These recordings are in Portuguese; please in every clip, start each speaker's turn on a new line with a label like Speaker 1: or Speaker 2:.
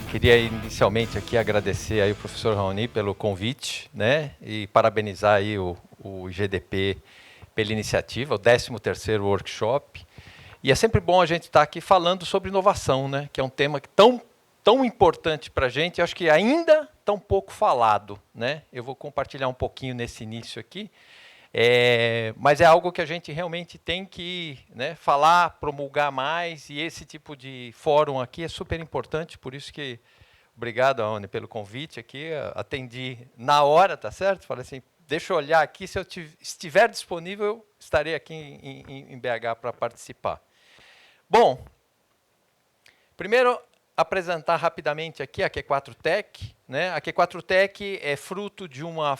Speaker 1: Queria inicialmente aqui agradecer aí o professor Raoni pelo convite, né, e parabenizar aí o IGDP pela iniciativa, o 13º workshop. E é sempre bom a gente estar aqui falando sobre inovação, né, que é um tema tão importante para a gente, acho que ainda tão pouco falado, né. Eu vou compartilhar um pouquinho nesse início aqui. Mas é algo que a gente realmente tem que, né, falar, promulgar mais, e esse tipo de fórum aqui é super importante, por isso que, obrigado, Aone, pelo convite aqui, atendi na hora, tá certo? Falei assim, deixa eu olhar aqui, se eu estiver disponível, eu estarei aqui em BH para participar. Bom, primeiro, apresentar rapidamente aqui a Q4Tech. Né? A Q4Tech é fruto de uma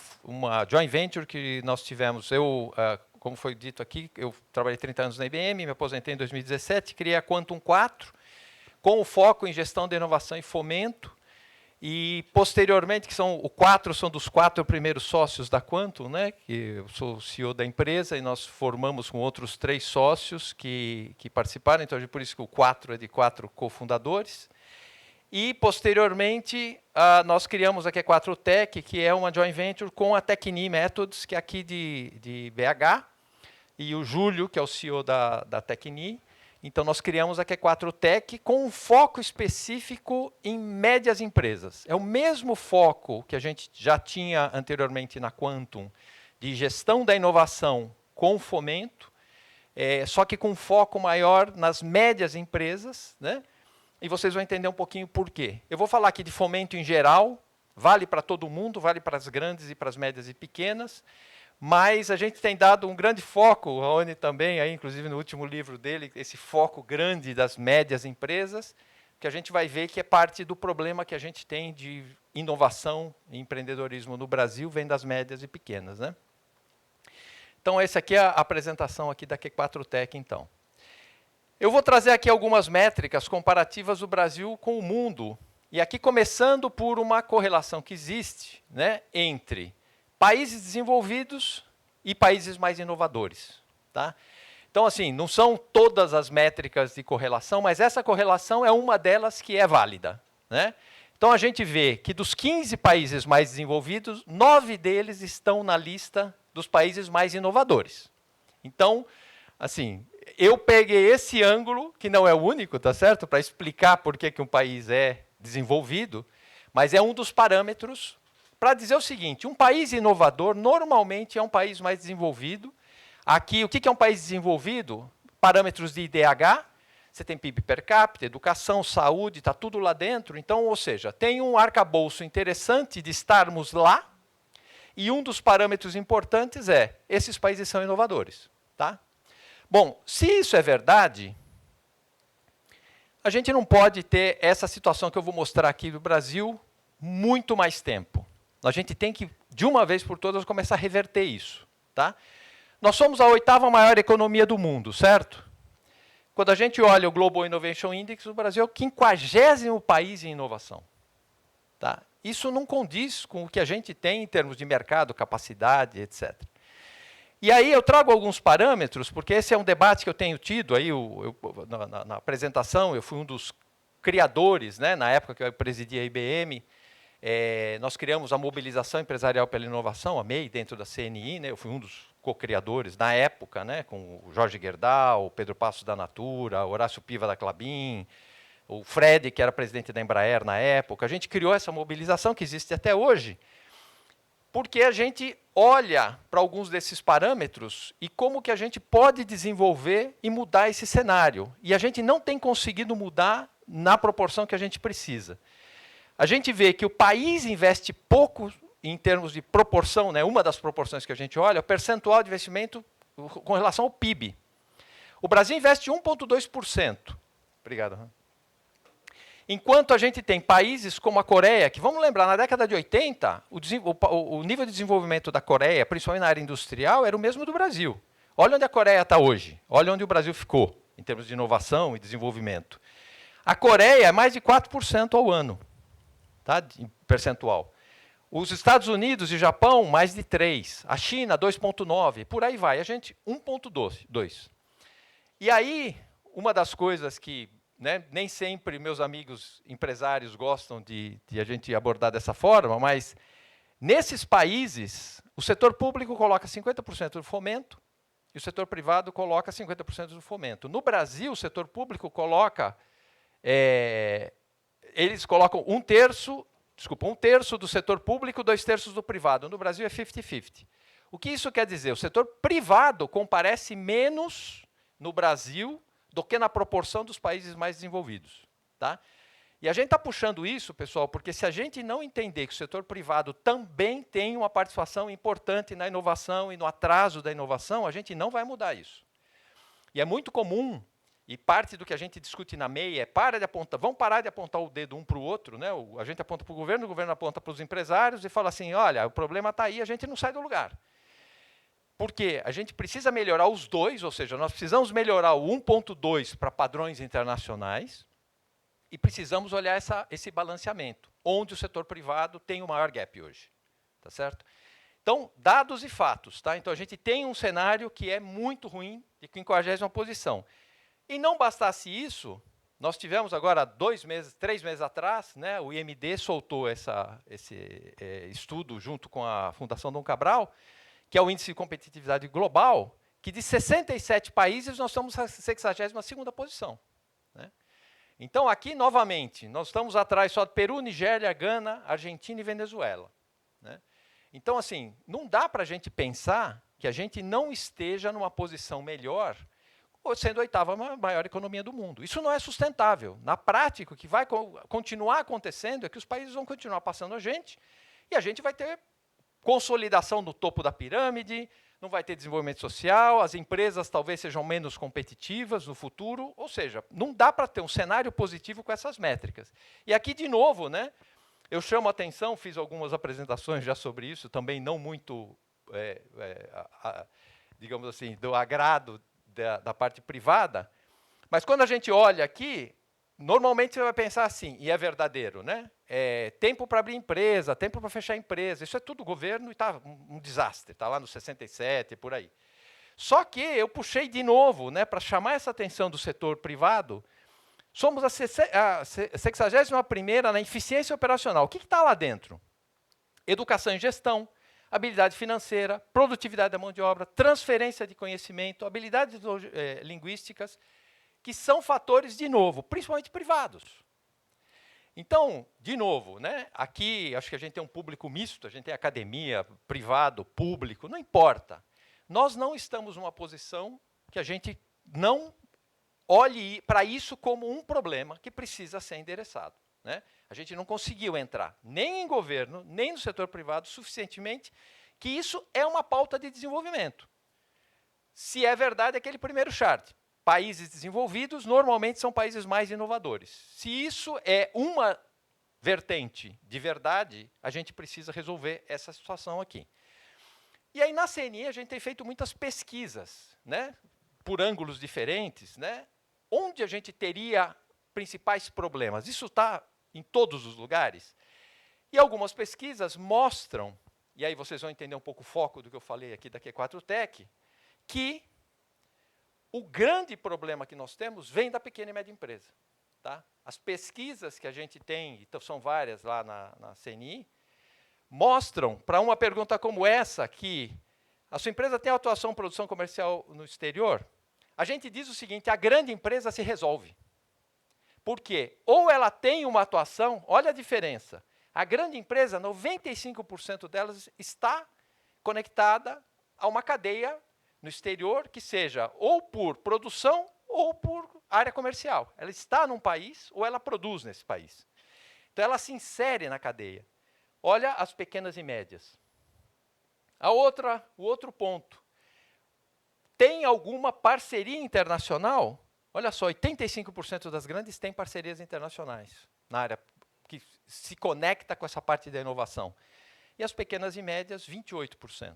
Speaker 1: joint venture que nós tivemos. Como foi dito aqui, eu trabalhei 30 anos na IBM, me aposentei em 2017, criei a Quantum 4, com o foco em gestão de inovação e fomento. E, posteriormente, o 4 são dos 4 primeiros sócios da Quantum, né? Que eu sou o CEO da empresa, e nós formamos com outros 3 sócios que participaram, então é por isso que o 4 é de 4 cofundadores. E, posteriormente, nós criamos a Q4Tech, que é uma joint venture com a Tecni Methods, que é aqui de BH, e o Júlio, que é o CEO da Tecni. Então, nós criamos a Q4Tech com um foco específico em médias empresas. É o mesmo foco que a gente já tinha anteriormente na Quantum, de gestão da inovação com fomento, só que com foco maior nas médias empresas, né? E vocês vão entender um pouquinho por quê. Eu vou falar aqui de fomento em geral, vale para todo mundo, vale para as grandes e para as médias e pequenas, mas a gente tem dado um grande foco, o Raoni também, aí, inclusive no último livro dele, esse foco grande das médias empresas, que a gente vai ver que é parte do problema que a gente tem de inovação e empreendedorismo no Brasil, vem das médias e pequenas. Né? Então, essa aqui é a apresentação aqui da Q4Tech, então. Eu vou trazer aqui algumas métricas comparativas do Brasil com o mundo. E aqui começando por uma correlação que existe, né, entre países desenvolvidos e países mais inovadores. Tá? Então, assim, não são todas as métricas de correlação, mas essa correlação é uma delas que é válida. Né? Então, a gente vê que dos 15 países mais desenvolvidos, 9 deles estão na lista dos países mais inovadores. Então, assim, eu peguei esse ângulo, que não é o único, tá certo? Para explicar por que um país é desenvolvido, mas é um dos parâmetros para dizer o seguinte, um país inovador normalmente é um país mais desenvolvido. Aqui, o que é um país desenvolvido? Parâmetros de IDH, você tem PIB per capita, educação, saúde, está tudo lá dentro. Então, ou seja, tem um arcabouço interessante de estarmos lá, e um dos parâmetros importantes é, esses países são inovadores. Tá? Bom, se isso é verdade, a gente não pode ter essa situação que eu vou mostrar aqui do Brasil muito mais tempo. A gente tem que, de uma vez por todas, começar a reverter isso. Tá? Nós somos a 8ª maior economia do mundo, certo? Quando a gente olha o Global Innovation Index, o Brasil é o 50º país em inovação. Tá? Isso não condiz com o que a gente tem em termos de mercado, capacidade, etc. E aí eu trago alguns parâmetros, porque esse é um debate que eu tenho tido aí, na apresentação, eu fui um dos criadores, né, na época que eu presidi a IBM, nós criamos a Mobilização Empresarial pela Inovação, a MEI, dentro da CNI, né, eu fui um dos co-criadores na época, né, com o Jorge Gerdau, o Pedro Passos da Natura, o Horácio Piva da Klabin, o Fred, que era presidente da Embraer na época. A gente criou essa mobilização que existe até hoje, porque a gente olha para alguns desses parâmetros e como que a gente pode desenvolver e mudar esse cenário. E a gente não tem conseguido mudar na proporção que a gente precisa. A gente vê que o país investe pouco em termos de proporção, né? Uma das proporções que a gente olha é o percentual de investimento com relação ao PIB. O Brasil investe 1,2%. Obrigado. Enquanto a gente tem países como a Coreia, que, vamos lembrar, na década de 80, o nível de desenvolvimento da Coreia, principalmente na área industrial, era o mesmo do Brasil. Olha onde a Coreia está hoje, olha onde o Brasil ficou, em termos de inovação e desenvolvimento. A Coreia é mais de 4% ao ano, tá? Em percentual. Os Estados Unidos e Japão, mais de 3%. A China, 2,9%. Por aí vai. A gente, 1,2%. E aí, uma das coisas que né, nem sempre meus amigos empresários gostam de a gente abordar dessa forma, mas nesses países, o setor público coloca 50% do fomento e o setor privado coloca 50% do fomento. No Brasil, o setor público coloca, eles colocam um terço do setor público, 2/3 do privado. No Brasil é 50-50. O que isso quer dizer? O setor privado comparece menos no Brasil do que na proporção dos países mais desenvolvidos. Tá? E a gente está puxando isso, pessoal, porque se a gente não entender que o setor privado também tem uma participação importante na inovação e no atraso da inovação, a gente não vai mudar isso. E é muito comum, e parte do que a gente discute na MEI é vamos parar de apontar o dedo um para o outro, né? A gente aponta para o governo aponta para os empresários e fala assim, olha, o problema está aí, a gente não sai do lugar. Porque a gente precisa melhorar os dois, ou seja, nós precisamos melhorar o 1.2 para padrões internacionais e precisamos olhar esse balanceamento, onde o setor privado tem o maior gap hoje. Tá certo? Então, dados e fatos. Tá? Então, a gente tem um cenário que é muito ruim, de 50ª posição. E não bastasse isso, nós tivemos agora 3 meses atrás, né, o IMD soltou esse estudo junto com a Fundação Dom Cabral, que é o Índice de Competitividade Global, que de 67 países nós estamos na 62ª posição. Né? Então, aqui, novamente, nós estamos atrás só de Peru, Nigéria, Gana, Argentina e Venezuela. Né? Então, assim, não dá para a gente pensar que a gente não esteja numa posição melhor, sendo a 8ª maior economia do mundo. Isso não é sustentável. Na prática, o que vai continuar acontecendo é que os países vão continuar passando a gente e a gente vai ter consolidação no topo da pirâmide, não vai ter desenvolvimento social, as empresas talvez sejam menos competitivas no futuro, ou seja, não dá para ter um cenário positivo com essas métricas. E aqui, de novo, né, eu chamo a atenção, fiz algumas apresentações já sobre isso, também não muito, digamos assim, do agrado da parte privada, mas quando a gente olha aqui, normalmente você vai pensar assim, e é verdadeiro, né? Tempo para abrir empresa, tempo para fechar empresa, isso é tudo governo e está um desastre, está lá no 67, por aí. Só que eu puxei de novo, né, para chamar essa atenção do setor privado, somos a 61ª na eficiência operacional. O que está lá dentro? Educação e gestão, habilidade financeira, produtividade da mão de obra, transferência de conhecimento, habilidades linguísticas, que são fatores, de novo, principalmente privados. Então, de novo, né, aqui acho que a gente tem um público misto, a gente tem academia, privado, público, não importa. Nós não estamos numa posição que a gente não olhe para isso como um problema que precisa ser endereçado. Né? A gente não conseguiu entrar nem em governo, nem no setor privado suficientemente, que isso é uma pauta de desenvolvimento. Se é verdade, aquele primeiro chart. Países desenvolvidos normalmente são países mais inovadores. Se isso é uma vertente de verdade, a gente precisa resolver essa situação aqui. E aí, na CNI, a gente tem feito muitas pesquisas, né, por ângulos diferentes, né, onde a gente teria principais problemas. Isso está em todos os lugares. E algumas pesquisas mostram, e aí vocês vão entender um pouco o foco do que eu falei aqui da Q4Tech, que o grande problema que nós temos vem da pequena e média empresa. Tá? As pesquisas que a gente tem, então são várias lá na CNI, mostram, para uma pergunta como essa, que a sua empresa tem atuação em produção comercial no exterior, a gente diz o seguinte, a grande empresa se resolve. Por quê? Ou ela tem uma atuação, olha a diferença, a grande empresa, 95% delas está conectada a uma cadeia no exterior, que seja ou por produção ou por área comercial. Ela está num país ou ela produz nesse país. Então, ela se insere na cadeia. Olha as pequenas e médias. O outro ponto. Tem alguma parceria internacional? Olha só, 85% das grandes têm parcerias internacionais na área que se conecta com essa parte da inovação. E as pequenas e médias, 28%.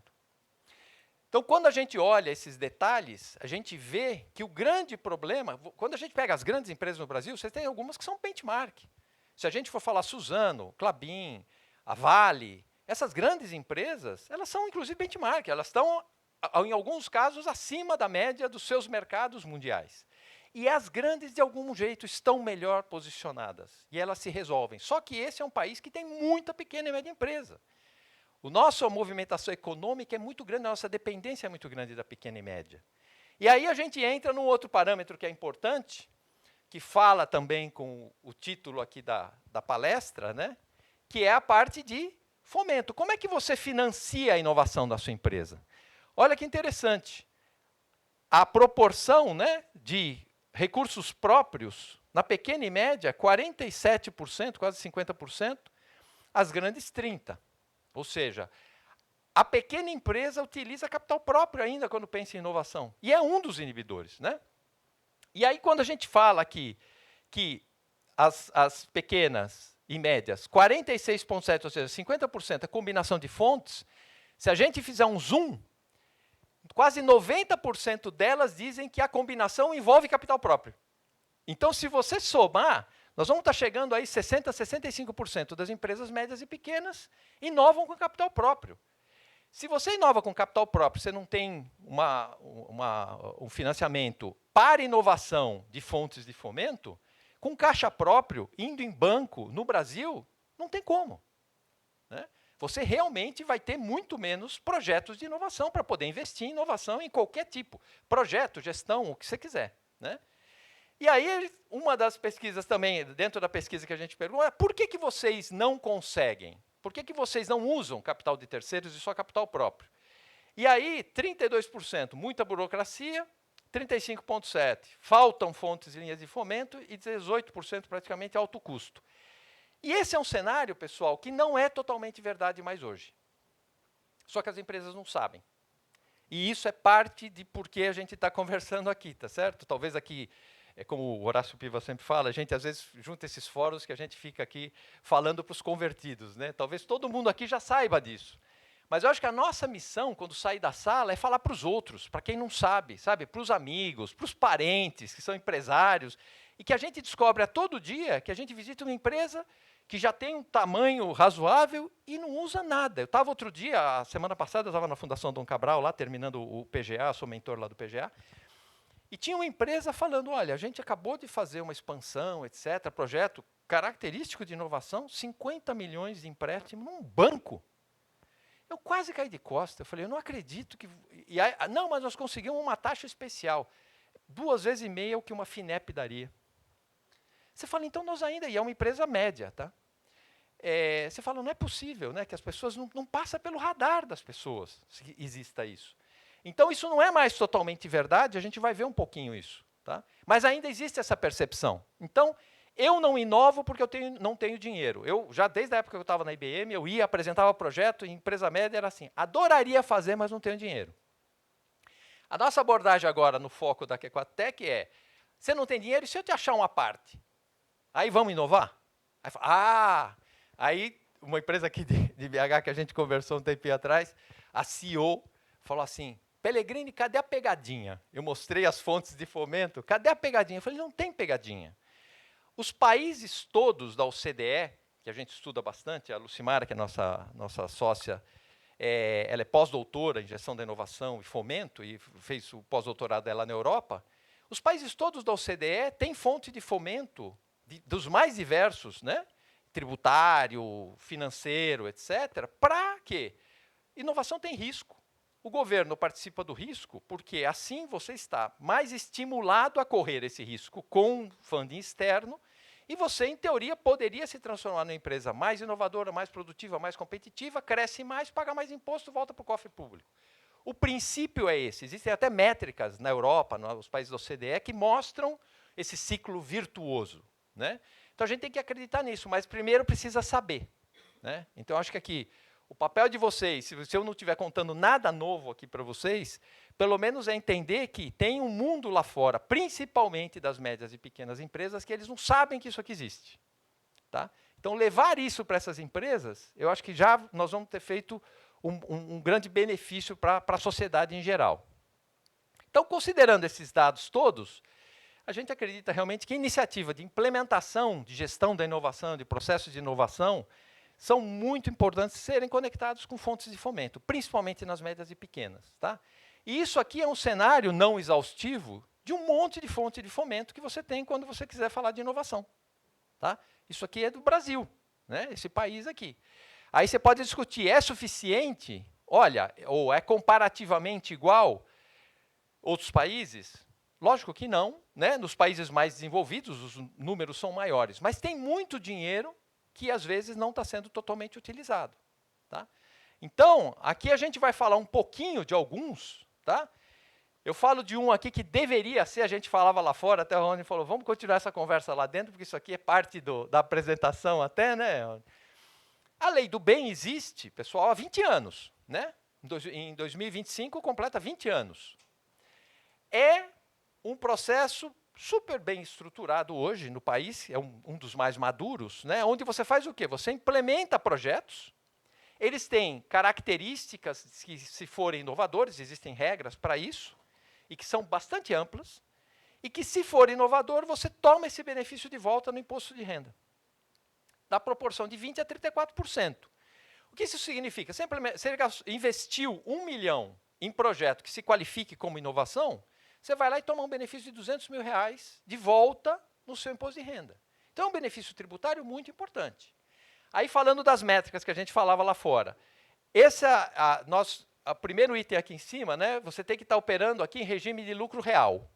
Speaker 1: Então, quando a gente olha esses detalhes, a gente vê que o grande problema, quando a gente pega as grandes empresas no Brasil, você tem algumas que são benchmark. Se a gente for falar Suzano, Klabin, a Vale, essas grandes empresas, elas são inclusive benchmark, elas estão, em alguns casos, acima da média dos seus mercados mundiais. E as grandes, de algum jeito, estão melhor posicionadas. E elas se resolvem. Só que esse é um país que tem muita pequena e média empresa. A nossa movimentação econômica é muito grande, a nossa dependência é muito grande da pequena e média. E aí a gente entra num outro parâmetro que é importante, que fala também com o título aqui da palestra, né? Que é a parte de fomento. Como é que você financia a inovação da sua empresa? Olha que interessante. A proporção, né, de recursos próprios na pequena e média, 47%, quase 50%, as grandes 30%. Ou seja, a pequena empresa utiliza capital próprio ainda quando pensa em inovação. E é um dos inibidores, né? E aí, quando a gente fala aqui que as pequenas e médias, 46,7%, ou seja, 50% é combinação de fontes, se a gente fizer um zoom, quase 90% delas dizem que a combinação envolve capital próprio. Então, se você somar, nós vamos estar chegando aí 60%, 65% das empresas médias e pequenas inovam com capital próprio. Se você inova com capital próprio, você não tem um financiamento para inovação de fontes de fomento, com caixa próprio, indo em banco no Brasil, não tem como. Né? Você realmente vai ter muito menos projetos de inovação para poder investir em inovação em qualquer tipo. Projeto, gestão, o que você quiser. Né? E aí, uma das pesquisas também, dentro da pesquisa que a gente pergunta, é por que vocês não conseguem? Por que vocês não usam capital de terceiros e só capital próprio? E aí, 32%, muita burocracia, 35,7%, faltam fontes e linhas de fomento e 18% praticamente alto custo. E esse é um cenário, pessoal, que não é totalmente verdade mais hoje. Só que as empresas não sabem. E isso é parte de por que a gente está conversando aqui, tá certo? Talvez aqui, como o Horácio Piva sempre fala, a gente às vezes junta esses fóruns que a gente fica aqui falando para os convertidos. Né? Talvez todo mundo aqui já saiba disso. Mas eu acho que a nossa missão, quando sair da sala, é falar para os outros, para quem não sabe, para os amigos, para os parentes, que são empresários, e que a gente descobre a todo dia que a gente visita uma empresa que já tem um tamanho razoável e não usa nada. Eu estava outro dia, a semana passada, eu estava na Fundação Dom Cabral, lá terminando o PGA, sou mentor lá do PGA, e tinha uma empresa falando, olha, a gente acabou de fazer uma expansão, etc., projeto característico de inovação, 50 milhões de empréstimo num banco. Eu quase caí de costas, eu falei, eu não acredito que... E aí, não, mas nós conseguimos uma taxa especial, 2,5 vezes o que uma FINEP daria. Você fala, então nós ainda... E é uma empresa média, tá? Você fala, não é possível, né, que as pessoas não passa pelo radar das pessoas, se exista isso. Então, isso não é mais totalmente verdade, a gente vai ver um pouquinho isso. Tá? Mas ainda existe essa percepção. Então, eu não inovo porque eu não tenho dinheiro. Eu, já desde a época que eu estava na IBM, eu ia, apresentava projeto, e empresa média era assim, adoraria fazer, mas não tenho dinheiro. A nossa abordagem agora, no foco da Q4Tech é, você não tem dinheiro, e se eu te achar uma parte? Aí vamos inovar? Aí uma empresa aqui de BH que a gente conversou um tempinho atrás, a CEO falou assim, Pellegrini, cadê a pegadinha? Eu mostrei as fontes de fomento, cadê a pegadinha? Eu falei, não tem pegadinha. Os países todos da OCDE, que a gente estuda bastante, a Lucimara, que é nossa sócia, ela é pós-doutora em gestão da inovação e fomento, e fez o pós-doutorado dela na Europa, os países todos da OCDE têm fonte de fomento dos mais diversos, né? Tributário, financeiro, etc. Para quê? Inovação tem risco. O governo participa do risco porque assim você está mais estimulado a correr esse risco com funding externo e você, em teoria, poderia se transformar numa empresa mais inovadora, mais produtiva, mais competitiva, cresce mais, paga mais imposto, volta para o cofre público. O princípio é esse. Existem até métricas na Europa, nos países da OCDE, que mostram esse ciclo virtuoso. Né? Então, a gente tem que acreditar nisso, mas primeiro precisa saber. Né? Então, acho que aqui, o papel de vocês, se eu não estiver contando nada novo aqui para vocês, pelo menos é entender que tem um mundo lá fora, principalmente das médias e pequenas empresas, que eles não sabem que isso aqui existe. Tá? Então, levar isso para essas empresas, eu acho que já nós vamos ter feito um grande benefício para a sociedade em geral. Então, considerando esses dados todos, a gente acredita realmente que a iniciativa de implementação, de gestão da inovação, de processos de inovação, são muito importantes serem conectados com fontes de fomento, principalmente nas médias e pequenas. Tá? E isso aqui é um cenário não exaustivo de um monte de fonte de fomento que você tem quando você quiser falar de inovação. Tá? Isso aqui é do Brasil, né? Esse país aqui. Aí você pode discutir, é suficiente? Olha, ou é comparativamente igual outros países? Lógico que não, né? Nos países mais desenvolvidos os números são maiores, mas tem muito dinheiro que às vezes não está sendo totalmente utilizado. Tá? Então, aqui a gente vai falar um pouquinho de alguns, tá? Eu falo de um aqui que deveria ser, a gente falava lá fora, até o Rony falou, vamos continuar essa conversa lá dentro, porque isso aqui é parte da apresentação até, né? A lei do bem existe, pessoal, há 20 anos, né? Em 2025 completa 20 anos. É um processo super bem estruturado hoje no país, é um dos mais maduros, né? Onde você faz o quê? Você implementa projetos, eles têm características que, se forem inovadores, existem regras para isso, e que são bastante amplas, e que, se for inovador, você toma esse benefício de volta no imposto de renda, da proporção de 20% a 34%. O que isso significa? Se investiu 1 milhão em projeto que se qualifique como inovação, você vai lá e toma um benefício de 200 mil reais de volta no seu imposto de renda. Então, é um benefício tributário muito importante. Aí, falando das métricas que a gente falava lá fora, o primeiro item aqui em cima, né, você tem que estar operando aqui em regime de lucro real.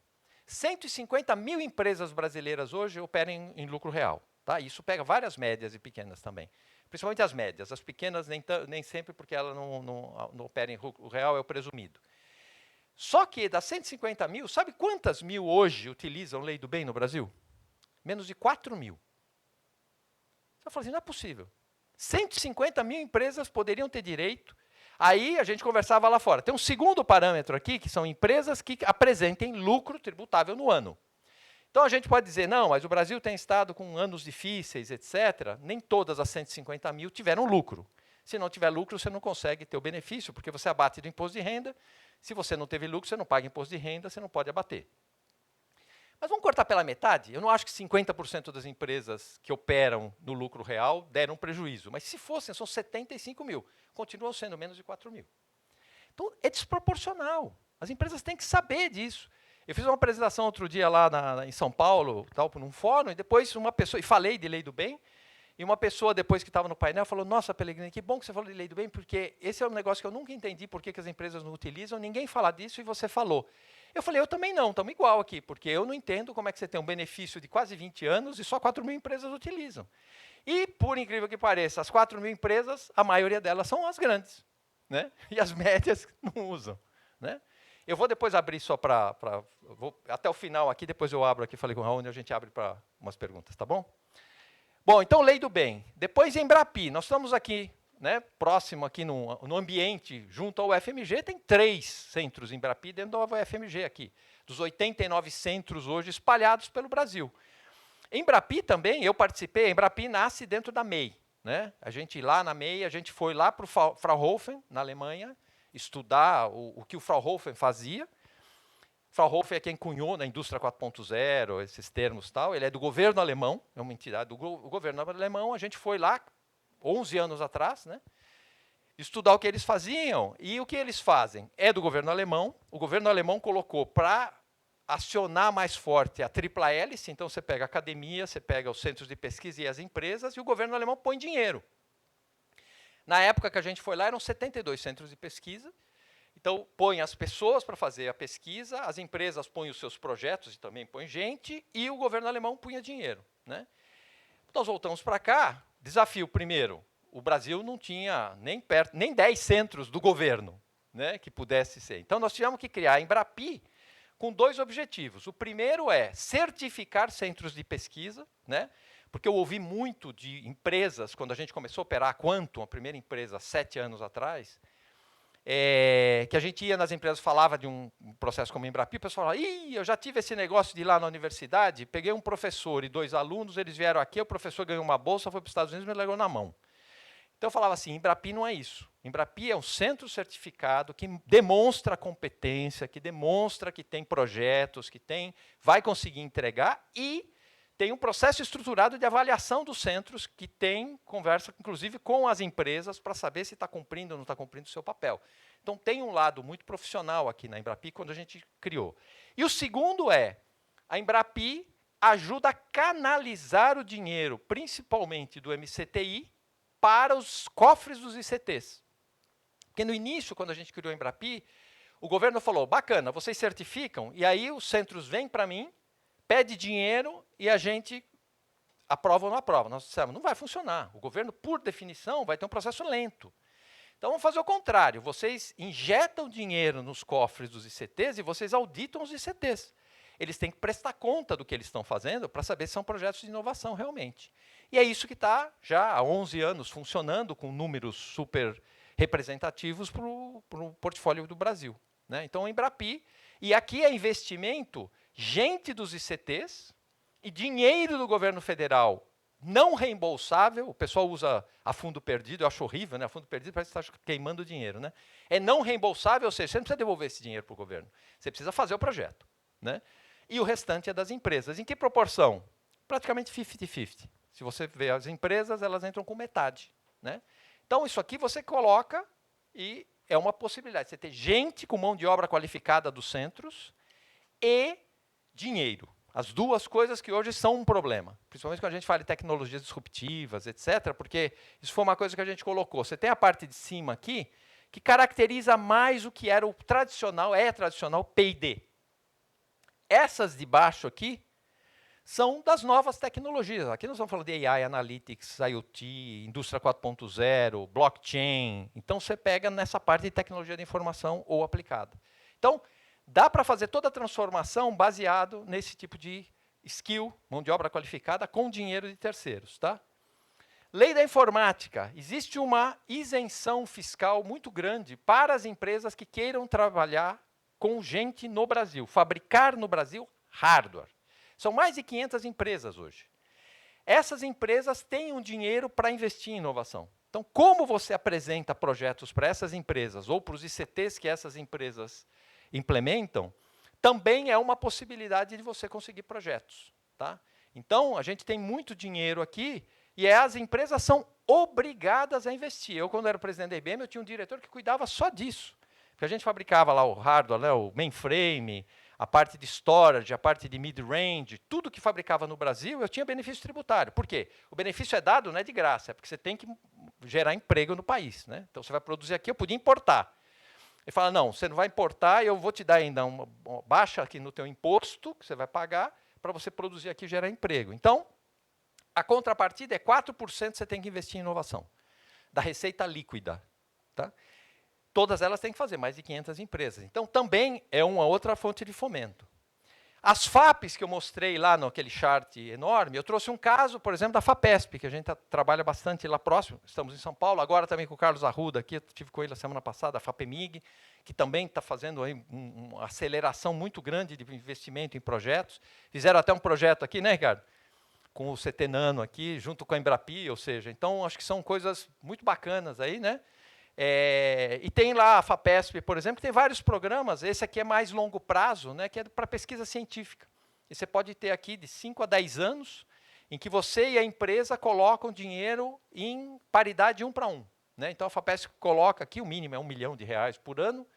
Speaker 1: 150 mil empresas brasileiras hoje operam em lucro real. Tá? Isso pega várias médias e pequenas também. Principalmente as médias. As pequenas nem sempre, porque ela não opera em lucro real, é o presumido. Só que das 150 mil, sabe quantas mil hoje utilizam lei do bem no Brasil? Menos de 4 mil. Você vai falar assim, não é possível. 150 mil empresas poderiam ter direito. Aí a gente conversava lá fora. Tem um segundo parâmetro aqui, que são empresas que apresentem lucro tributável no ano. Então a gente pode dizer, não, mas o Brasil tem estado com anos difíceis, etc. Nem todas as 150 mil tiveram lucro. Se não tiver lucro, você não consegue ter o benefício, porque você abate do imposto de renda. Se você não teve lucro, você não paga imposto de renda, você não pode abater. Mas vamos cortar pela metade? Eu não acho que 50% das empresas que operam no lucro real deram prejuízo. Mas se fossem, são 75 mil. Continuam sendo menos de 4 mil. Então, é desproporcional. As empresas têm que saber disso. Eu fiz uma apresentação outro dia lá em São Paulo, num fórum, e depois uma pessoa, e falei de lei do bem, e uma pessoa, depois que estava no painel, falou, nossa, Pellegrini, que bom que você falou de lei do bem, porque esse é um negócio que eu nunca entendi por que as empresas não utilizam, ninguém fala disso e você falou. Eu falei, eu também não, estamos igual aqui, porque eu não entendo como é que você tem um benefício de quase 20 anos e só 4 mil empresas utilizam. E, por incrível que pareça, as 4 mil empresas, a maioria delas são as grandes, né? E as médias não usam, né? Eu vou depois abrir só até o final aqui, depois eu abro aqui, falei com o Raul, e a gente abre para umas perguntas, tá bom? Bom, então, lei do bem. Depois, Embrapi. Nós estamos aqui, né, próximo aqui no ambiente, junto ao UFMG, tem 3 centros Embrapi dentro do UFMG aqui, dos 89 centros hoje espalhados pelo Brasil. Embrapi também, eu participei, a Embrapi nasce dentro da MEI. Né? A gente lá na MEI, a gente foi lá para o Fraunhofer, na Alemanha, estudar o que o Fraunhofer fazia. Fraunhofer é quem cunhou na indústria 4.0, esses termos tal. Ele é do governo alemão, é uma entidade do governo alemão. A gente foi lá 11 anos atrás, né, estudar o que eles faziam. E o que eles fazem é do governo alemão. O governo alemão colocou para acionar mais forte a tripla hélice. Então, você pega a academia, você pega os centros de pesquisa e as empresas, e o governo alemão põe dinheiro. Na época que a gente foi lá, eram 72 centros de pesquisa. Então, põe as pessoas para fazer a pesquisa, as empresas põem os seus projetos e também põem gente, e o governo alemão punha dinheiro. Né? Nós voltamos para cá, desafio primeiro, o Brasil não tinha nem 10 centros do governo, né, que pudesse ser. Então, nós tivemos que criar a Embrapi com 2 objetivos. O primeiro é certificar centros de pesquisa, né, porque eu ouvi muito de empresas, quando a gente começou a operar a Quantum, a primeira empresa, 7 anos atrás, que a gente ia nas empresas, falava de um processo como Embrapi, o pessoal falava, eu já tive esse negócio de ir lá na universidade, peguei um professor e 2 alunos, eles vieram aqui, o professor ganhou uma bolsa, foi para os Estados Unidos e me legou na mão. Então eu falava assim, Embrapi não é isso. Embrapi é um centro certificado que demonstra competência, que demonstra que tem projetos, vai conseguir entregar e tem um processo estruturado de avaliação dos centros que tem conversa, inclusive, com as empresas para saber se está cumprindo ou não está cumprindo o seu papel. Então, tem um lado muito profissional aqui na Embrapi, quando a gente criou. E o segundo é, a Embrapi ajuda a canalizar o dinheiro, principalmente do MCTI, para os cofres dos ICTs. Porque no início, quando a gente criou a Embrapi, o governo falou, bacana, vocês certificam, e aí os centros vêm para mim, pede dinheiro e a gente aprova ou não aprova. Nós dissemos, não vai funcionar. O governo, por definição, vai ter um processo lento. Então, vamos fazer o contrário. Vocês injetam dinheiro nos cofres dos ICTs e vocês auditam os ICTs. Eles têm que prestar conta do que eles estão fazendo para saber se são projetos de inovação realmente. E é isso que está já há 11 anos funcionando com números super representativos para o portfólio do Brasil. Né? Então, a Embrapi, e aqui é investimento, gente dos ICTs e dinheiro do governo federal não reembolsável, o pessoal usa a fundo perdido, eu acho horrível, né? A fundo perdido parece que está queimando dinheiro. Né? É não reembolsável, ou seja, você não precisa devolver esse dinheiro para o governo, você precisa fazer o projeto. Né? E o restante é das empresas. Em que proporção? Praticamente 50-50. Se você vê as empresas, elas entram com metade. Né? Então, isso aqui você coloca e é uma possibilidade. Você ter gente com mão de obra qualificada dos centros e dinheiro. As duas coisas que hoje são um problema. Principalmente quando a gente fala de tecnologias disruptivas, etc., porque isso foi uma coisa que a gente colocou. Você tem a parte de cima aqui, que caracteriza mais o que era o tradicional, tradicional P&D. Essas de baixo aqui são das novas tecnologias. Aqui nós estamos falando de AI, Analytics, IoT, Indústria 4.0, Blockchain. Então, você pega nessa parte de tecnologia de informação ou aplicada. Então, dá para fazer toda a transformação baseado nesse tipo de skill, mão de obra qualificada, com dinheiro de terceiros. Tá? Lei da informática. Existe uma isenção fiscal muito grande para as empresas que queiram trabalhar com gente no Brasil, fabricar no Brasil hardware. São mais de 500 empresas hoje. Essas empresas têm um dinheiro para investir em inovação. Então, como você apresenta projetos para essas empresas ou para os ICTs que essas empresas implementam, também é uma possibilidade de você conseguir projetos. Tá? Então, a gente tem muito dinheiro aqui e as empresas são obrigadas a investir. Eu, quando era presidente da IBM, eu tinha um diretor que cuidava só disso. Porque a gente fabricava lá o hardware, né, o mainframe, a parte de storage, a parte de mid-range, tudo que fabricava no Brasil, eu tinha benefício tributário. Por quê? O benefício é dado, não é de graça, é porque você tem que gerar emprego no país. Né? Então, você vai produzir aqui, eu podia importar. Ele fala, não, você não vai importar, eu vou te dar ainda uma baixa aqui no teu imposto, que você vai pagar, para você produzir aqui e gerar emprego. Então, a contrapartida é 4% você tem que investir em inovação, da receita líquida. Tá? Todas elas têm que fazer, mais de 500 empresas. Então, também é uma outra fonte de fomento. As FAPs que eu mostrei lá naquele chart enorme, eu trouxe um caso, por exemplo, da FAPESP, que a gente trabalha bastante lá próximo. Estamos em São Paulo, agora também com o Carlos Arruda, aqui, eu estive com ele a semana passada, a FAPEMIG, que também está fazendo aí uma aceleração muito grande de investimento em projetos. Fizeram até um projeto aqui, né, Ricardo? Com o CT Nano aqui, junto com a Embrapi, ou seja, então acho que são coisas muito bacanas aí, né? E tem lá a FAPESP, por exemplo, que tem vários programas. Esse aqui é mais longo prazo, né, que é para pesquisa científica. E você pode ter aqui de 5 a 10 anos, em que você e a empresa colocam dinheiro em paridade 1 para 1. Né? Então, a FAPESP coloca aqui, o mínimo é R$1 milhão por ano,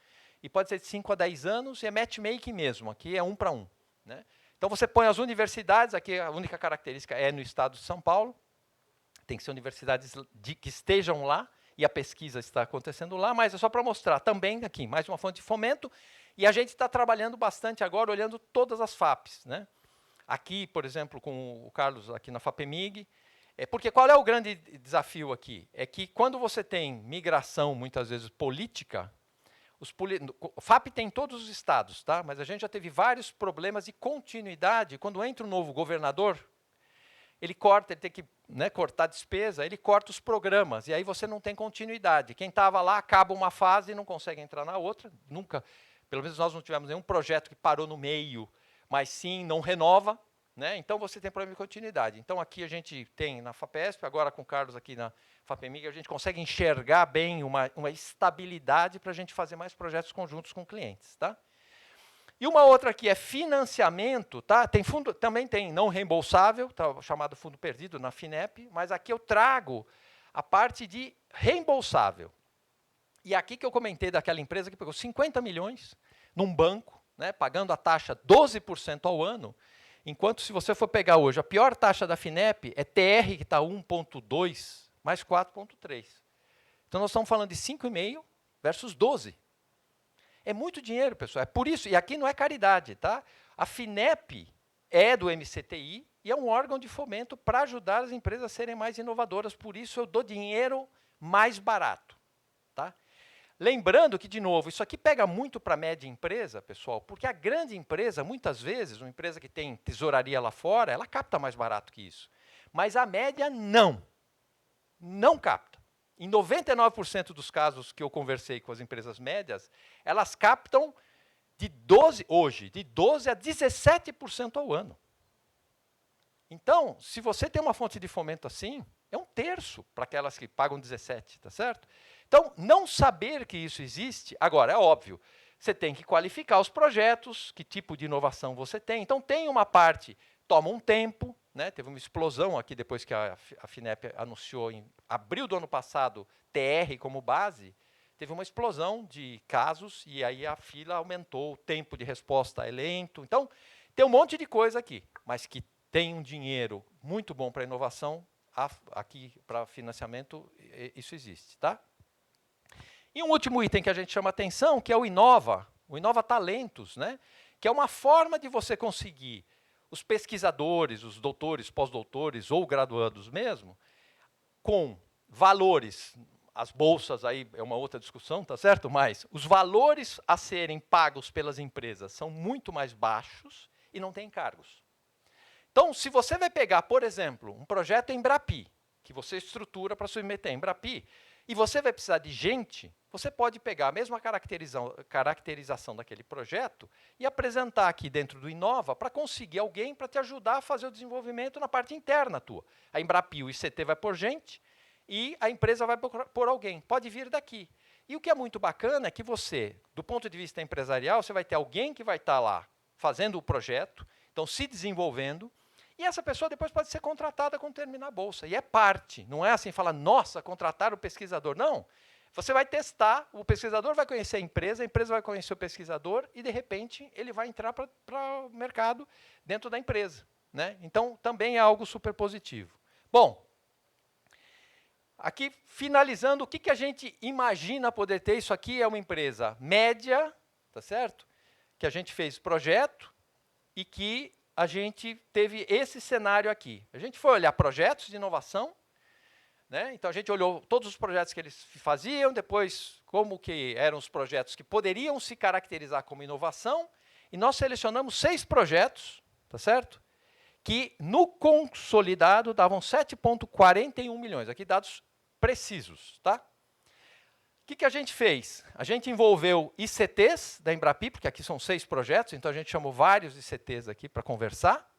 Speaker 1: e pode ser de 5 a 10 anos, e é matchmaking mesmo, aqui é 1 para 1. Né? Então, você põe as universidades, aqui a única característica é no estado de São Paulo, tem que ser universidades que estejam lá, e a pesquisa está acontecendo lá, mas é só para mostrar também aqui, mais uma fonte de fomento, e a gente está trabalhando bastante agora, olhando todas as FAPs. Né? Aqui, por exemplo, com o Carlos, aqui na FAPEMIG, porque qual é o grande desafio aqui? É que quando você tem migração, muitas vezes, política, o FAP tem em todos os estados, tá? Mas a gente já teve vários problemas de continuidade, quando entra um novo governador, ele corta, ele tem que cortar despesa, ele corta os programas, e aí você não tem continuidade. Quem estava lá acaba uma fase e não consegue entrar na outra, nunca, pelo menos nós não tivemos nenhum projeto que parou no meio, mas sim, não renova, né? Então você tem problema de continuidade. Então aqui a gente tem na FAPESP, agora com o Carlos aqui na FAPEMIG, a gente consegue enxergar bem uma estabilidade para a gente fazer mais projetos conjuntos com clientes. Tá? E uma outra aqui é financiamento, tá? Tem fundo, também tem não reembolsável, tá, chamado fundo perdido na FINEP, mas aqui eu trago a parte de reembolsável. E aqui que eu comentei daquela empresa que pegou 50 milhões num banco, né, pagando a taxa 12% ao ano, enquanto se você for pegar hoje, a pior taxa da FINEP é TR, que está 1,2 mais 4,3. Então nós estamos falando de 5,5 versus 12. É muito dinheiro, pessoal. É por isso, e aqui não é caridade, tá? A FINEP é do MCTI e é um órgão de fomento para ajudar as empresas a serem mais inovadoras. Por isso eu dou dinheiro mais barato, tá? Lembrando que, de novo, isso aqui pega muito para a média empresa, pessoal, porque a grande empresa, muitas vezes, uma empresa que tem tesouraria lá fora, ela capta mais barato que isso. Mas a média não. Não capta. Em 99% dos casos que eu conversei com as empresas médias, elas captam de 12 a 17% ao ano. Então, se você tem uma fonte de fomento assim, é 1/3 para aquelas que pagam 17, tá certo? Então, não saber que isso existe, agora, é óbvio, você tem que qualificar os projetos, que tipo de inovação você tem. Então, tem uma parte, toma um tempo, né? Teve uma explosão aqui depois que a FINEP anunciou em abril do ano passado TR como base, teve uma explosão de casos e aí a fila aumentou, o tempo de resposta é lento. Então, tem um monte de coisa aqui, mas que tem um dinheiro muito bom para inovação, aqui para financiamento, isso existe, tá? E um último item que a gente chama atenção, que é o Inova Talentos, né? Que é uma forma de você conseguir os pesquisadores, os doutores, pós-doutores ou graduados mesmo, com valores, as bolsas aí é uma outra discussão, tá certo? Mas os valores a serem pagos pelas empresas são muito mais baixos e não tem encargos. Então, se você vai pegar, por exemplo, um projeto Embrapi, que você estrutura para submeter a Embrapi, e você vai precisar de gente, você pode pegar a mesma caracterização daquele projeto e apresentar aqui dentro do Inova para conseguir alguém para te ajudar a fazer o desenvolvimento na parte interna tua. A Embrapi, o ICT vai por gente e a empresa vai por alguém. Pode vir daqui. E o que é muito bacana é que você, do ponto de vista empresarial, você vai ter alguém que vai estar lá fazendo o projeto, então se desenvolvendo, e essa pessoa depois pode ser contratada quando terminar a bolsa. E é parte, não é assim, falar, nossa, contratar o pesquisador. Não. Você vai testar, o pesquisador vai conhecer a empresa vai conhecer o pesquisador e, de repente, ele vai entrar para o mercado dentro da empresa, né? Então, também é algo super positivo. Bom, aqui, finalizando, o que a gente imagina poder ter? Isso aqui é uma empresa média, tá certo? Que a gente fez projeto e que a gente teve esse cenário aqui. A gente foi olhar projetos de inovação, né? Então, a gente olhou todos os projetos que eles faziam, depois como que eram os projetos que poderiam se caracterizar como inovação, e nós selecionamos 6 projetos, tá certo? Que no consolidado davam 7,41 milhões. Aqui dados precisos, tá? O que a gente fez? A gente envolveu ICTs da Embrapi, porque aqui são 6 projetos, então a gente chamou vários ICTs aqui para conversar,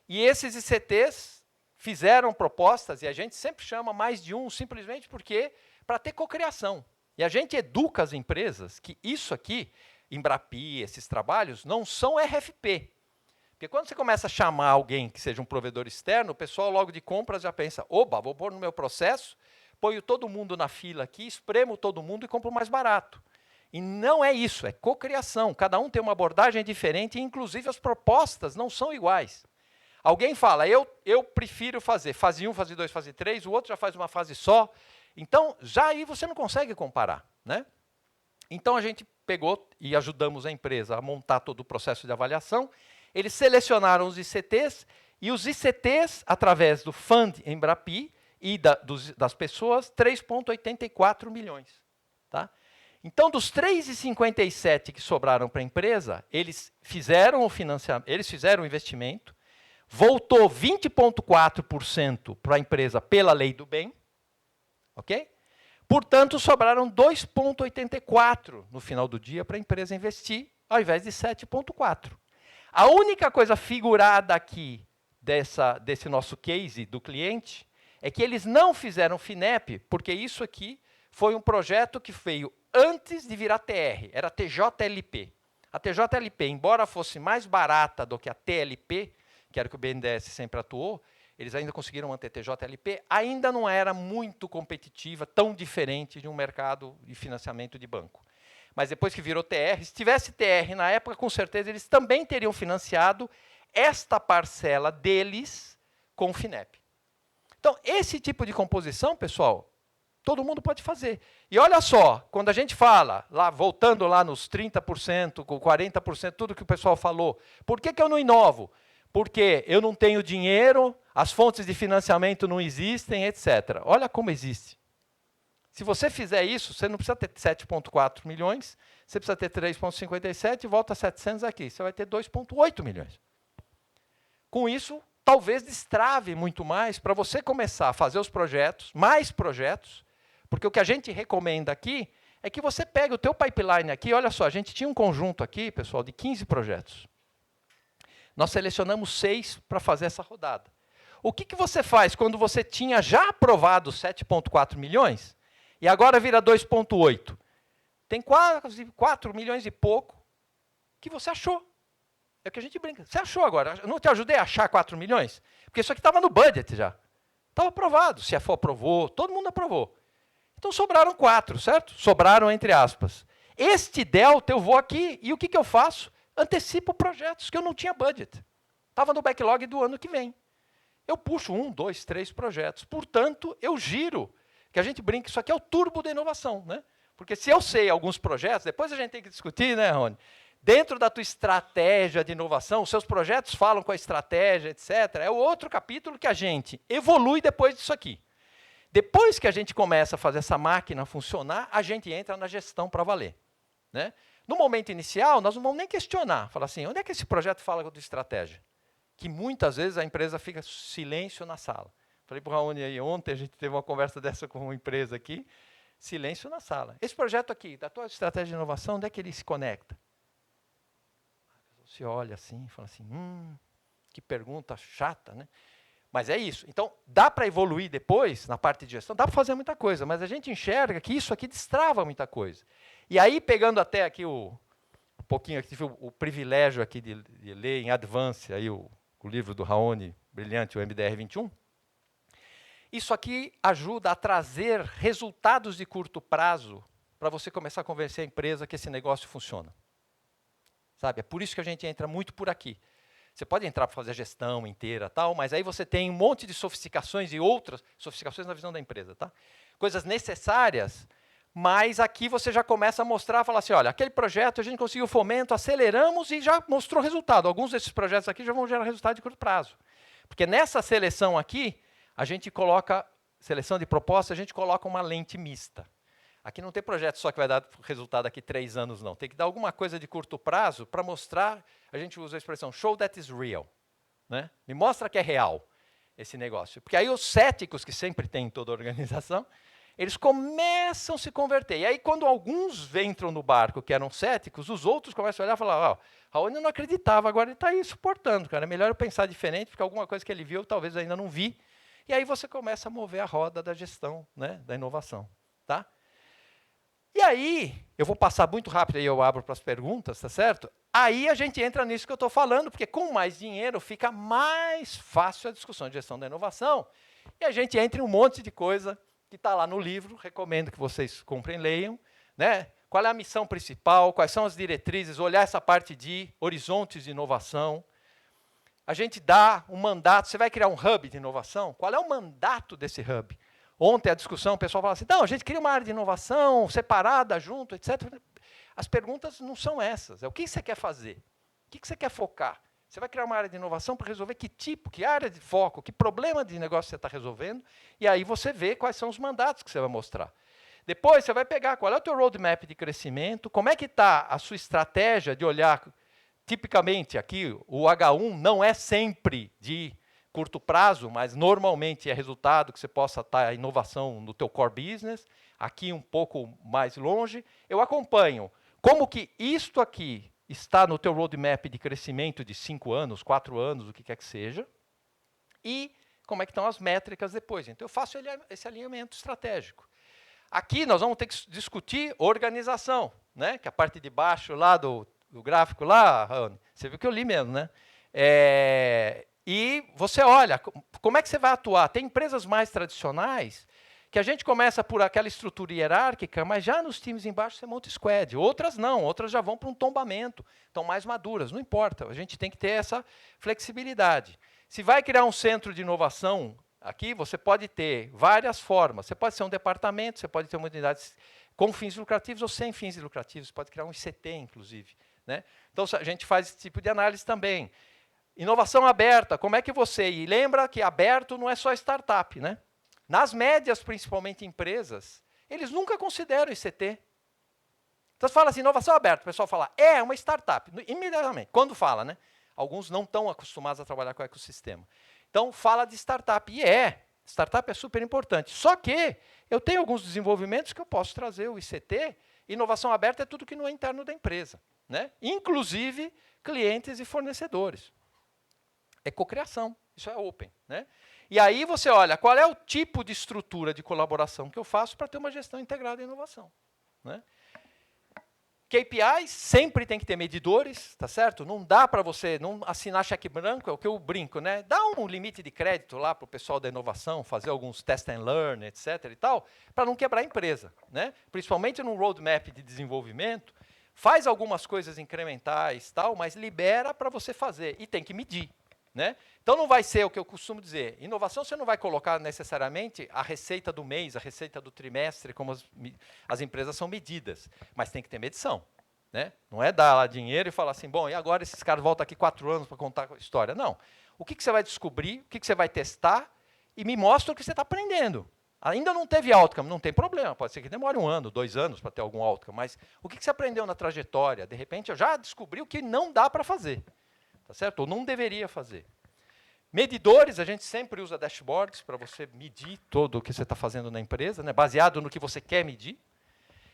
Speaker 1: e esses ICTs fizeram propostas, e a gente sempre chama mais de um, simplesmente porque para ter cocriação. E a gente educa as empresas que isso aqui, Embrapi, esses trabalhos, não são RFP. Porque quando você começa a chamar alguém que seja um provedor externo, o pessoal logo de compras já pensa, oba, vou pôr no meu processo, ponho todo mundo na fila aqui, espremo todo mundo e compro mais barato. E não é isso, é cocriação. Cada um tem uma abordagem diferente, e inclusive as propostas não são iguais. Alguém fala, eu prefiro fazer fase 1, fase 2, fase 3, o outro já faz uma fase só. Então, já aí você não consegue comparar, né? Então, a gente pegou e ajudamos a empresa a montar todo o processo de avaliação. Eles selecionaram os ICTs, e os ICTs, através do Fund Embrapi e das pessoas, 3,84 milhões. Tá? Então, dos 3,57 que sobraram para a empresa, eles fizeram o financiamento, eles fizeram o investimento, voltou 20,4% para a empresa pela lei do bem, ok? Portanto, sobraram 2,84 no final do dia para a empresa investir, ao invés de 7,4. A única coisa figurada aqui desse nosso case do cliente é que eles não fizeram FINEP, porque isso aqui foi um projeto que veio antes de virar TR, era TJLP. A TJLP, embora fosse mais barata do que a TLP, que era o que o BNDES sempre atuou, eles ainda conseguiram manter TJLP, ainda não era muito competitiva, tão diferente de um mercado de financiamento de banco. Mas depois que virou TR, se tivesse TR na época, com certeza eles também teriam financiado esta parcela deles com o FINEP. Então, esse tipo de composição, pessoal, todo mundo pode fazer. E olha só, quando a gente fala, lá, voltando lá nos 30%, com 40%, tudo que o pessoal falou, por que eu não inovo? Porque eu não tenho dinheiro, as fontes de financiamento não existem, etc. Olha como existe. Se você fizer isso, você não precisa ter 7,4 milhões, você precisa ter 3,57 e volta a 700 aqui. Você vai ter 2,8 milhões. Com isso, talvez destrave muito mais para você começar a fazer os projetos, mais projetos, porque o que a gente recomenda aqui é que você pegue o teu pipeline aqui. Olha só, a gente tinha um conjunto aqui, pessoal, de 15 projetos. Nós selecionamos 6 para fazer essa rodada. O que você faz quando você tinha já aprovado 7,4 milhões e agora vira 2,8? Tem quase 4 milhões e pouco que você achou. É o que a gente brinca. Você achou agora? Eu não te ajudei a achar 4 milhões? Porque isso aqui estava no budget já. Estava aprovado. O CFO aprovou, todo mundo aprovou. Então sobraram 4, certo? Sobraram entre aspas. Este delta eu vou aqui e o que eu faço? Antecipo projetos que eu não tinha budget. Estava no backlog do ano que vem. Eu puxo 1, 2, 3 projetos. Portanto, eu giro. Que a gente brinca, isso aqui é o turbo da inovação, né? Porque se eu sei alguns projetos, depois a gente tem que discutir, né, Rony? Dentro da tua estratégia de inovação, os seus projetos falam com a estratégia, etc. É o outro capítulo que a gente evolui depois disso aqui. Depois que a gente começa a fazer essa máquina funcionar, a gente entra na gestão para valer, né? No momento inicial, nós não vamos nem questionar. Falar assim, onde é que esse projeto fala de estratégia? Que muitas vezes a empresa fica silêncio na sala. Falei para o Raoni aí ontem, a gente teve uma conversa dessa com uma empresa aqui, silêncio na sala. Esse projeto aqui, da tua estratégia de inovação, onde é que ele se conecta? Se olha assim, fala assim, que pergunta chata, né? Mas é isso. Então, dá para evoluir depois, na parte de gestão, dá para fazer muita coisa, mas a gente enxerga que isso aqui destrava muita coisa. E aí, pegando até aqui um pouquinho, aqui, tive o privilégio aqui de ler em advance aí o livro do Raoni, brilhante, o MDR 21, isso aqui ajuda a trazer resultados de curto prazo para você começar a convencer a empresa que esse negócio funciona. Sabe? É por isso que a gente entra muito por aqui. Você pode entrar para fazer a gestão inteira, tal, mas aí você tem um monte de sofisticações e outras sofisticações na visão da empresa. Tá? Coisas necessárias, mas aqui você já começa a mostrar, falar assim, olha, aquele projeto a gente conseguiu fomento, aceleramos e já mostrou resultado. Alguns desses projetos aqui já vão gerar resultado de curto prazo. Porque nessa seleção aqui, a gente coloca, seleção de proposta, a gente coloca uma lente mista. Aqui não tem projeto só que vai dar resultado daqui 3 anos, não. Tem que dar alguma coisa de curto prazo para mostrar, a gente usa a expressão show that is real. Né? Me mostra que é real esse negócio. Porque aí os céticos, que sempre tem em toda organização, eles começam a se converter. E aí quando alguns entram no barco que eram céticos, os outros começam a olhar e falar, Raoni não acreditava, agora ele está aí suportando. Cara. É melhor eu pensar diferente, porque alguma coisa que ele viu, talvez eu ainda não vi. E aí você começa a mover a roda da gestão, né, da inovação. Tá? E aí, eu vou passar muito rápido e eu abro para as perguntas, tá certo? Aí a gente entra nisso que eu estou falando, porque com mais dinheiro fica mais fácil a discussão de gestão da inovação. E a gente entra em um monte de coisa que está lá no livro, recomendo que vocês comprem e leiam. Né? Qual é a missão principal, quais são as diretrizes, olhar essa parte de horizontes de inovação. A gente dá um mandato, você vai criar um hub de inovação? Qual é o mandato desse hub? Ontem a discussão, o pessoal fala assim, não, a gente cria uma área de inovação separada, junto, etc. As perguntas não são essas. É o que você quer fazer? O que você quer focar? Você vai criar uma área de inovação para resolver que tipo, que área de foco, que problema de negócio você está resolvendo, e aí você vê quais são os mandatos que você vai mostrar. Depois você vai pegar qual é o teu roadmap de crescimento, como é que está a sua estratégia de olhar, tipicamente aqui, o H1 não é sempre de curto prazo, mas normalmente é resultado que você possa estar a inovação no teu core business, aqui um pouco mais longe. Eu acompanho como que isto aqui está no teu roadmap de crescimento de 5 anos, 4 anos, o que quer que seja, e como é que estão as métricas depois. Então, eu faço esse alinhamento estratégico. Aqui nós vamos ter que discutir organização, né? Que é a parte de baixo lá do do gráfico lá, Raoni? Você viu que eu li mesmo, né? E você olha, como é que você vai atuar? Tem empresas mais tradicionais que a gente começa por aquela estrutura hierárquica, mas já nos times embaixo você monta squad. Outras não, outras já vão para um tombamento, estão mais maduras. Não importa, a gente tem que ter essa flexibilidade. Se vai criar um centro de inovação aqui, você pode ter várias formas. Você pode ser um departamento, você pode ter uma unidade com fins lucrativos ou sem fins lucrativos. Você pode criar um ICT, inclusive. Né? Então, a gente faz esse tipo de análise também. Inovação aberta, como é que você... E lembra que aberto não é só startup, né? Nas médias, principalmente empresas, eles nunca consideram ICT. Então, você fala assim, inovação aberta, o pessoal fala, é uma startup, imediatamente, quando fala, né? Alguns não estão acostumados a trabalhar com o ecossistema. Então, fala de startup, e startup é super importante. Só que eu tenho alguns desenvolvimentos que eu posso trazer o ICT, inovação aberta é tudo que não é interno da empresa, né? Inclusive clientes e fornecedores. É cocriação, isso é open. Né? E aí você olha, qual é o tipo de estrutura de colaboração que eu faço para ter uma gestão integrada de inovação. Né? KPIs sempre tem que ter medidores, tá certo? Não dá para você não assinar cheque branco, é o que eu brinco, né? Dá um limite de crédito lá para o pessoal da inovação, fazer alguns test and learn, etc. e tal, para não quebrar a empresa. Né? Principalmente no roadmap de desenvolvimento, faz algumas coisas incrementais, tal, mas libera para você fazer e tem que medir. Né? Então não vai ser o que eu costumo dizer. Inovação você não vai colocar necessariamente a receita do mês, a receita do trimestre, como as empresas são medidas, mas tem que ter medição. Né? Não é dar lá dinheiro e falar assim, bom, e agora esses caras voltam aqui 4 anos para contar a história. Não. O que você vai descobrir, o que você vai testar e me mostra o que você está aprendendo. Ainda não teve outcome, não tem problema, pode ser que demore 1 ano, 2 anos para ter algum outcome, mas o que você aprendeu na trajetória? De repente eu já descobri o que não dá para fazer. Tá certo? Ou não deveria fazer. Medidores, a gente sempre usa dashboards para você medir todo o que você está fazendo na empresa, né, baseado no que você quer medir.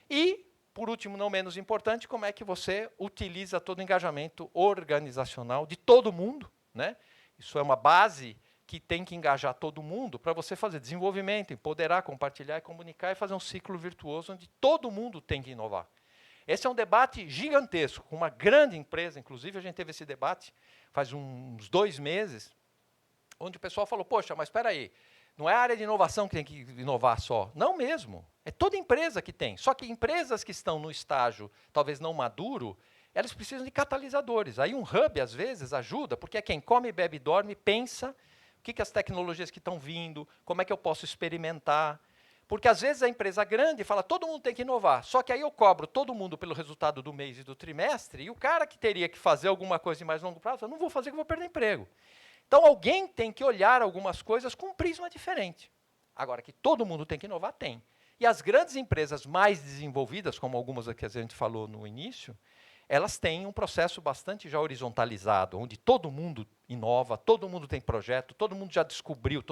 Speaker 1: E, por último, não menos importante, como é que você utiliza todo o engajamento organizacional de todo mundo. Né? Isso é uma base que tem que engajar todo mundo para você fazer desenvolvimento, empoderar, compartilhar e comunicar e fazer um ciclo virtuoso onde todo mundo tem que inovar. Esse é um debate gigantesco, com uma grande empresa, inclusive a gente teve esse debate faz uns 2 meses, onde o pessoal falou, poxa, mas espera aí, não é a área de inovação que tem que inovar só. Não mesmo, é toda empresa que tem. Só que empresas que estão no estágio, talvez não maduro, elas precisam de catalisadores. Aí um hub, às vezes, ajuda, porque é quem come, bebe e dorme, pensa o que as tecnologias que estão vindo, como é que eu posso experimentar. Porque, às vezes, a empresa grande fala, todo mundo tem que inovar. Só que aí eu cobro todo mundo pelo resultado do mês e do trimestre, e o cara que teria que fazer alguma coisa de mais longo prazo, eu não vou fazer que eu vou perder emprego. Então, alguém tem que olhar algumas coisas com um prisma diferente. Agora, que todo mundo tem que inovar, tem. E as grandes empresas mais desenvolvidas, como algumas que a gente falou no início, elas têm um processo bastante já horizontalizado, onde todo mundo inova, todo mundo tem projeto, todo mundo já descobriu,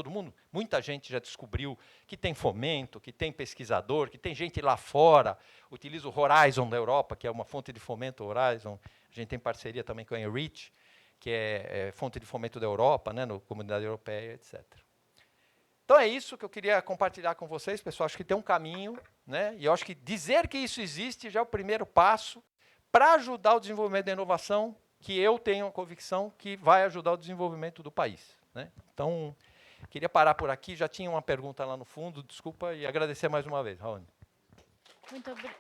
Speaker 1: muita gente já descobriu que tem fomento, que tem pesquisador, que tem gente lá fora, utiliza o Horizon da Europa, que é uma fonte de fomento Horizon, a gente tem parceria também com a Enrich, que é fonte de fomento da Europa, né, na comunidade europeia, etc. Então é isso que eu queria compartilhar com vocês, pessoal, acho que tem um caminho, né, e eu acho que dizer que isso existe já é o primeiro passo, para ajudar o desenvolvimento da inovação, que eu tenho a convicção que vai ajudar o desenvolvimento do país. Né? Então, queria parar por aqui, já tinha uma pergunta lá no fundo, desculpa, e agradecer mais uma vez, Raoni.
Speaker 2: Muito obrigada.